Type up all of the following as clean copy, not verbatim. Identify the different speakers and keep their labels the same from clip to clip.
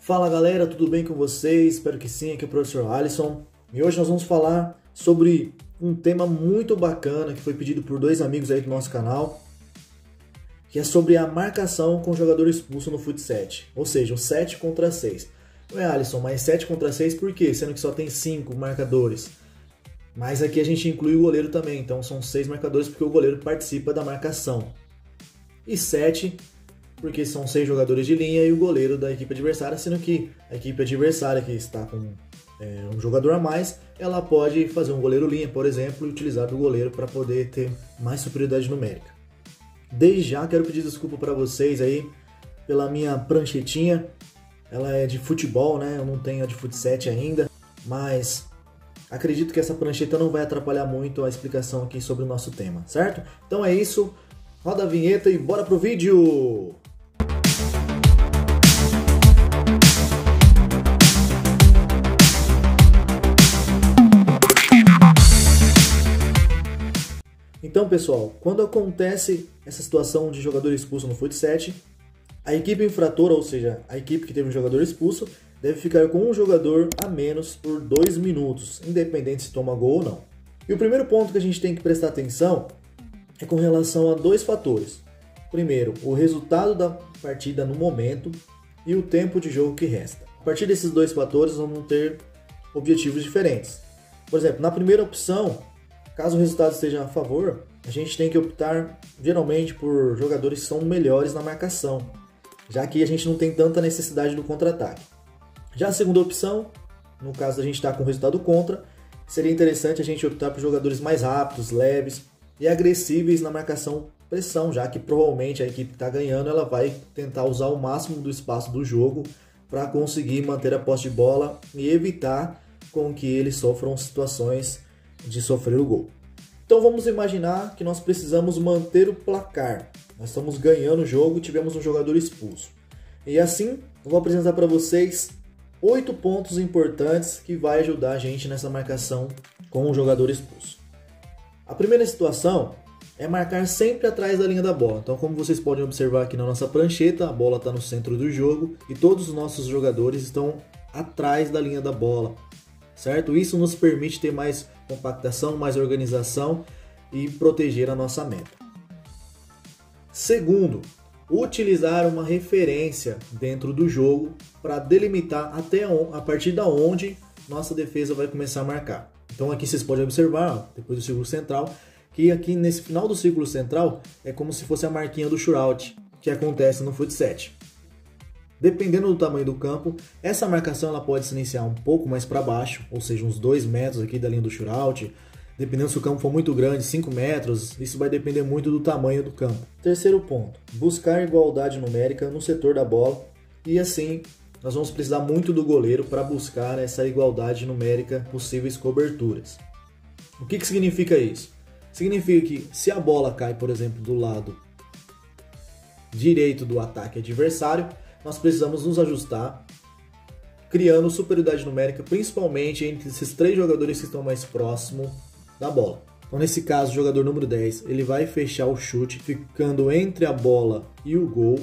Speaker 1: Fala galera, tudo bem com vocês? Espero que sim, aqui é o professor Alisson. E hoje nós vamos falar sobre um tema muito bacana que foi pedido por dois amigos aí do nosso canal, que é sobre a marcação com o jogador expulso no Fut 7, ou seja, um 7 contra 6. Ué Alisson, mas 7 contra 6 por quê? Sendo que só tem 5 marcadores. Mas aqui a gente inclui o goleiro também, então são 6 marcadores porque o goleiro participa da marcação. E 7 porque são 6 jogadores de linha e o goleiro da equipe adversária, sendo que a equipe adversária que está com um jogador a mais, ela pode fazer um goleiro linha, por exemplo, e utilizar do goleiro para poder ter mais superioridade numérica. Desde já quero pedir desculpa para vocês aí pela minha pranchetinha, ela é de futebol, né? Eu não tenho a de Fut 7 ainda, mas acredito que essa prancheta não vai atrapalhar muito a explicação aqui sobre o nosso tema, certo? Então é isso, roda a vinheta e bora pro vídeo! Então pessoal, quando acontece essa situação de jogador expulso no Fut 7, a equipe infratora, ou seja, a equipe que teve um jogador expulso, deve ficar com um jogador a menos por 2 minutos, independente se toma gol ou não. E o primeiro ponto que a gente tem que prestar atenção é com relação a 2 fatores. Primeiro, o resultado da partida no momento e o tempo de jogo que resta. A partir desses 2 fatores vamos ter objetivos diferentes. Por exemplo, na primeira opção, caso o resultado esteja a favor, a gente tem que optar geralmente por jogadores que são melhores na marcação, já que a gente não tem tanta necessidade do contra-ataque. Já a segunda opção, no caso da gente estar com o resultado contra, seria interessante a gente optar por jogadores mais rápidos, leves e agressíveis na marcação pressão, já que provavelmente a equipe que está ganhando ela vai tentar usar o máximo do espaço do jogo para conseguir manter a posse de bola e evitar com que eles sofram situações de sofrer o gol. Então vamos imaginar que nós precisamos manter o placar. Nós estamos ganhando o jogo e tivemos um jogador expulso. E assim, eu vou apresentar para vocês 8 pontos importantes que vai ajudar a gente nessa marcação com o jogador expulso. A primeira situação é marcar sempre atrás da linha da bola. Então, como vocês podem observar aqui na nossa prancheta, a bola está no centro do jogo e todos os nossos jogadores estão atrás da linha da bola, certo? Isso nos permite ter mais compactação, mais organização e proteger a nossa meta. Segundo, utilizar uma referência dentro do jogo para delimitar até a partir da onde nossa defesa vai começar a marcar. Então aqui vocês podem observar, depois do círculo central, que aqui nesse final do círculo central é como se fosse a marquinha do shootout que acontece no Fut 7. Dependendo do tamanho do campo, essa marcação ela pode se iniciar um pouco mais para baixo, ou seja, uns 2 metros aqui da linha do shootout. Dependendo se o campo for muito grande, 5 metros, isso vai depender muito do tamanho do campo. Terceiro ponto, buscar igualdade numérica no setor da bola e assim nós vamos precisar muito do goleiro para buscar essa igualdade numérica, possíveis coberturas. O que significa isso? Significa que se a bola cai, por exemplo, do lado direito do ataque adversário, nós precisamos nos ajustar, criando superioridade numérica, principalmente entre esses 3 jogadores que estão mais próximos da bola. Então, nesse caso, o jogador número 10, ele vai fechar o chute, ficando entre a bola e o gol.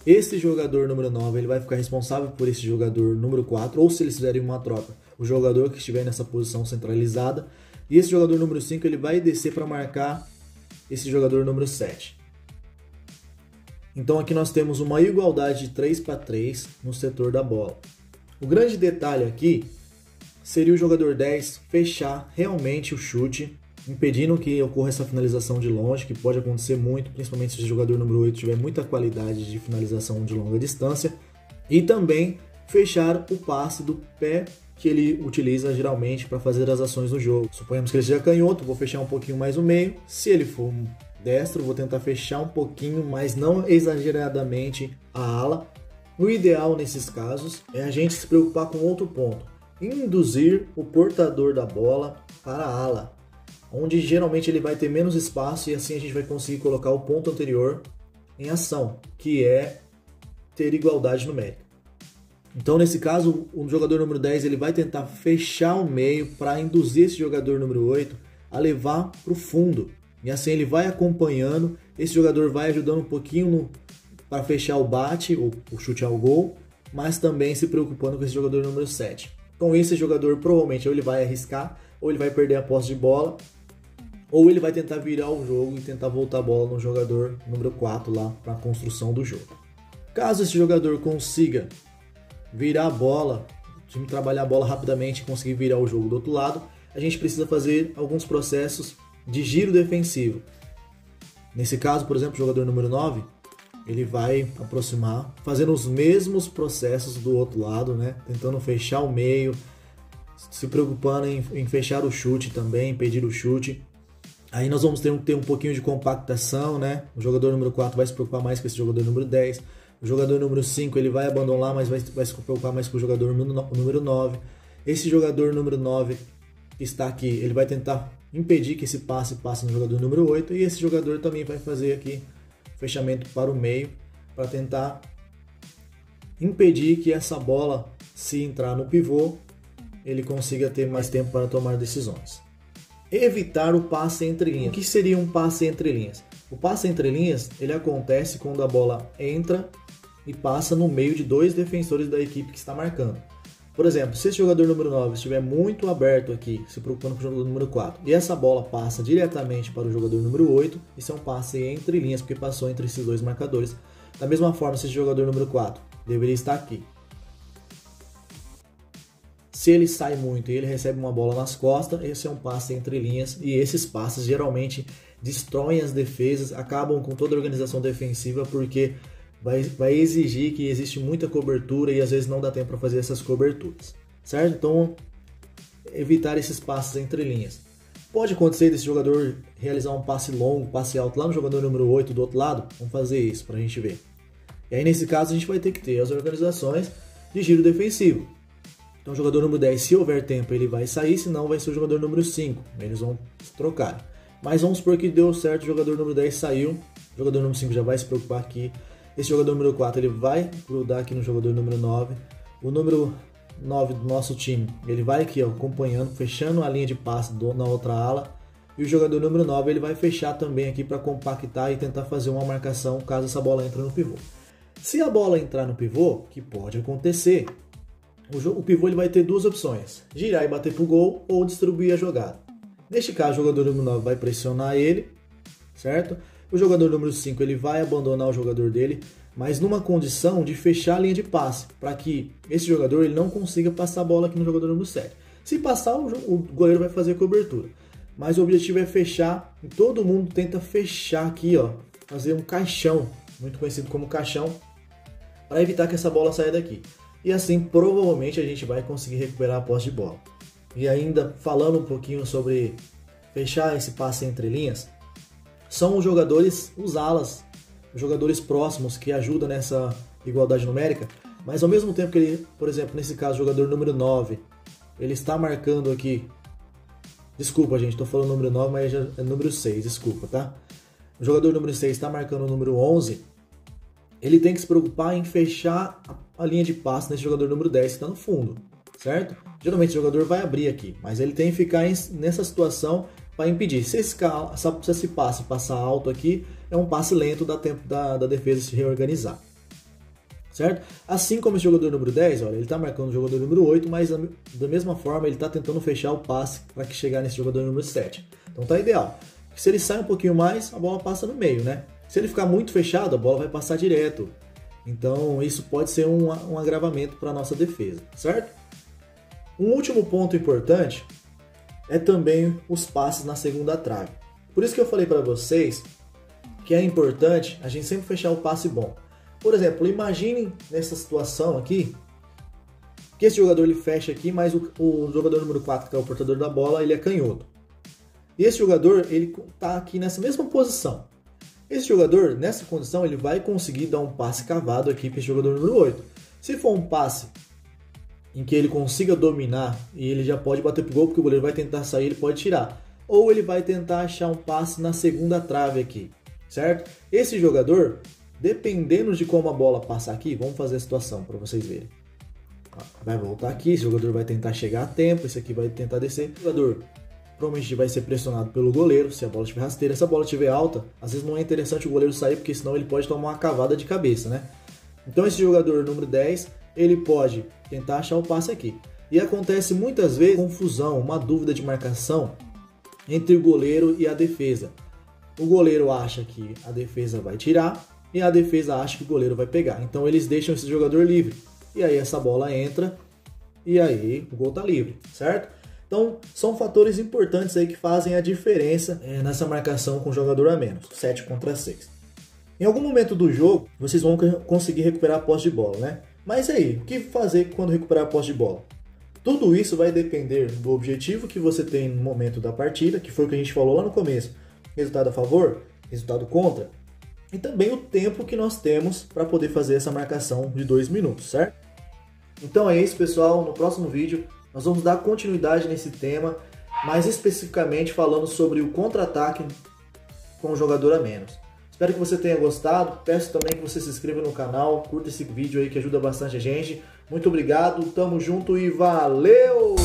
Speaker 1: Esse jogador número 9, ele vai ficar responsável por esse jogador número 4, ou se eles fizerem uma troca, o jogador que estiver nessa posição centralizada. E esse jogador número 5, ele vai descer para marcar esse jogador número 7. Então aqui nós temos uma igualdade de 3 para 3 no setor da bola. O grande detalhe aqui seria o jogador 10 fechar realmente o chute, impedindo que ocorra essa finalização de longe, que pode acontecer muito, principalmente se o jogador número 8 tiver muita qualidade de finalização de longa distância. E também fechar o passe do pé que ele utiliza geralmente para fazer as ações no jogo. Suponhamos que ele seja canhoto, vou fechar um pouquinho mais o meio. Se ele for destro, vou tentar fechar um pouquinho, mas não exageradamente a ala. O ideal nesses casos é a gente se preocupar com outro ponto: induzir o portador da bola para a ala, onde geralmente ele vai ter menos espaço e assim a gente vai conseguir colocar o ponto anterior em ação, que é ter igualdade numérica. Então nesse caso, o jogador número 10 ele vai tentar fechar o meio para induzir esse jogador número 8 a levar para o fundo. E assim ele vai acompanhando, esse jogador vai ajudando um pouquinho para fechar o bate, o chute ao gol, mas também se preocupando com esse jogador número 7. Com isso, esse jogador provavelmente ou ele vai arriscar, ou ele vai perder a posse de bola, ou ele vai tentar virar o jogo e tentar voltar a bola no jogador número 4 lá para a construção do jogo. Caso esse jogador consiga virar a bola, o time trabalhar a bola rapidamente e conseguir virar o jogo do outro lado, a gente precisa fazer alguns processos de giro defensivo. Nesse caso, por exemplo, o jogador número 9, ele vai aproximar, fazendo os mesmos processos do outro lado, né? Tentando fechar o meio, se preocupando em fechar o chute também, impedir o chute. Aí nós vamos ter um pouquinho de compactação, né? O jogador número 4 vai se preocupar mais com esse jogador número 10. O jogador número 5 ele vai abandonar, mas vai se preocupar mais com o jogador número 9. Esse jogador número 9 que está aqui, ele vai tentar impedir que esse passe passe no jogador número 8. E esse jogador também vai fazer aqui fechamento para o meio, para tentar impedir que essa bola, se entrar no pivô, ele consiga ter mais tempo para tomar decisões. Evitar o passe entre linhas. O que seria um passe entre linhas? O passe entre linhas, ele acontece quando a bola entra e passa no meio de dois defensores da equipe que está marcando. Por exemplo, se esse jogador número 9 estiver muito aberto aqui, se preocupando com o jogador número 4, e essa bola passa diretamente para o jogador número 8, isso é um passe entre linhas, porque passou entre esses dois marcadores. Da mesma forma, se esse jogador número 4 deveria estar aqui. Se ele sai muito e ele recebe uma bola nas costas, esse é um passe entre linhas, e esses passes geralmente destroem as defesas, acabam com toda a organização defensiva, porque vai exigir que existe muita cobertura e às vezes não dá tempo para fazer essas coberturas, certo? Então, evitar esses passes entre linhas. Pode acontecer desse jogador realizar um passe longo, passe alto lá no jogador número 8 do outro lado? Vamos fazer isso para a gente ver. E aí nesse caso a gente vai ter que ter as organizações de giro defensivo. Então o jogador número 10, se houver tempo, ele vai sair, senão vai ser o jogador número 5. Eles vão se trocar. Mas vamos supor que deu certo, o jogador número 10 saiu, o jogador número 5 já vai se preocupar aqui. Esse jogador número 4 ele vai grudar aqui no jogador número 9. O número 9 do nosso time, ele vai aqui ó, acompanhando, fechando a linha de passe na outra ala. E o jogador número 9 ele vai fechar também aqui para compactar e tentar fazer uma marcação caso essa bola entre no pivô. Se a bola entrar no pivô, que pode acontecer, o pivô ele vai ter duas opções: girar e bater pro gol ou distribuir a jogada. Neste caso, o jogador número 9 vai pressionar ele, certo? O jogador número 5 ele vai abandonar o jogador dele, mas numa condição de fechar a linha de passe, para que esse jogador ele não consiga passar a bola aqui no jogador número 7. Se passar, o goleiro vai fazer a cobertura. Mas o objetivo é fechar, e todo mundo tenta fechar aqui, ó, fazer um caixão, muito conhecido como caixão, para evitar que essa bola saia daqui. E assim, provavelmente, a gente vai conseguir recuperar a posse de bola. E ainda, falando um pouquinho sobre fechar esse passe entre linhas, são os jogadores, os alas, os jogadores próximos que ajudam nessa igualdade numérica, mas ao mesmo tempo que ele, por exemplo, nesse caso, o jogador número 9, ele está marcando aqui, desculpa gente, estou falando número 9, mas é número 6, desculpa, tá? O jogador número 6 está marcando o número 11, ele tem que se preocupar em fechar a linha de passe nesse jogador número 10 que está no fundo, certo? Geralmente o jogador vai abrir aqui, mas ele tem que ficar nessa situação para impedir. Se esse passe passar alto aqui, é um passe lento, dá tempo da defesa se reorganizar, certo? Assim como esse jogador número 10, olha, ele está marcando o jogador número 8, mas da mesma forma ele está tentando fechar o passe para que chegar nesse jogador número 7. Então tá ideal. Se ele sai um pouquinho mais, a bola passa no meio, né? Se ele ficar muito fechado, a bola vai passar direto. Então isso pode ser um agravamento para a nossa defesa, certo? Um último ponto importante é também os passes na segunda trave. Por isso que eu falei para vocês que é importante a gente sempre fechar o passe bom. Por exemplo, imaginem nessa situação aqui, que esse jogador ele fecha aqui, mas o jogador número 4, que é o portador da bola, ele é canhoto. E esse jogador, ele está aqui nessa mesma posição. Esse jogador, nessa condição, ele vai conseguir dar um passe cavado aqui para esse jogador número 8. Se for um passe em que ele consiga dominar e ele já pode bater pro gol, porque o goleiro vai tentar sair, ele pode tirar. Ou ele vai tentar achar um passe na segunda trave aqui, certo? Esse jogador, dependendo de como a bola passar aqui, vamos fazer a situação para vocês verem. Vai voltar aqui, esse jogador vai tentar chegar a tempo, esse aqui vai tentar descer. O jogador provavelmente vai ser pressionado pelo goleiro, se a bola estiver rasteira. Se a bola estiver alta, às vezes não é interessante o goleiro sair, porque senão ele pode tomar uma cavada de cabeça, né? Então esse jogador número 10, ele pode tentar achar o passe aqui. E acontece muitas vezes confusão, uma dúvida de marcação entre o goleiro e a defesa. O goleiro acha que a defesa vai tirar e a defesa acha que o goleiro vai pegar. Então eles deixam esse jogador livre. E aí essa bola entra e aí o gol tá livre, certo? Então são fatores importantes aí que fazem a diferença nessa marcação com jogador a menos, 7 contra 6. Em algum momento do jogo, vocês vão conseguir recuperar a posse de bola, né? Mas aí, o que fazer quando recuperar a posse de bola? Tudo isso vai depender do objetivo que você tem no momento da partida, que foi o que a gente falou lá no começo. Resultado a favor, resultado contra. E também o tempo que nós temos para poder fazer essa marcação de 2 minutos, certo? Então é isso, pessoal. No próximo vídeo nós vamos dar continuidade nesse tema, mais especificamente falando sobre o contra-ataque com o jogador a menos. Espero que você tenha gostado. Peço também que você se inscreva no canal, curta esse vídeo aí que ajuda bastante a gente. Muito obrigado, tamo junto e valeu!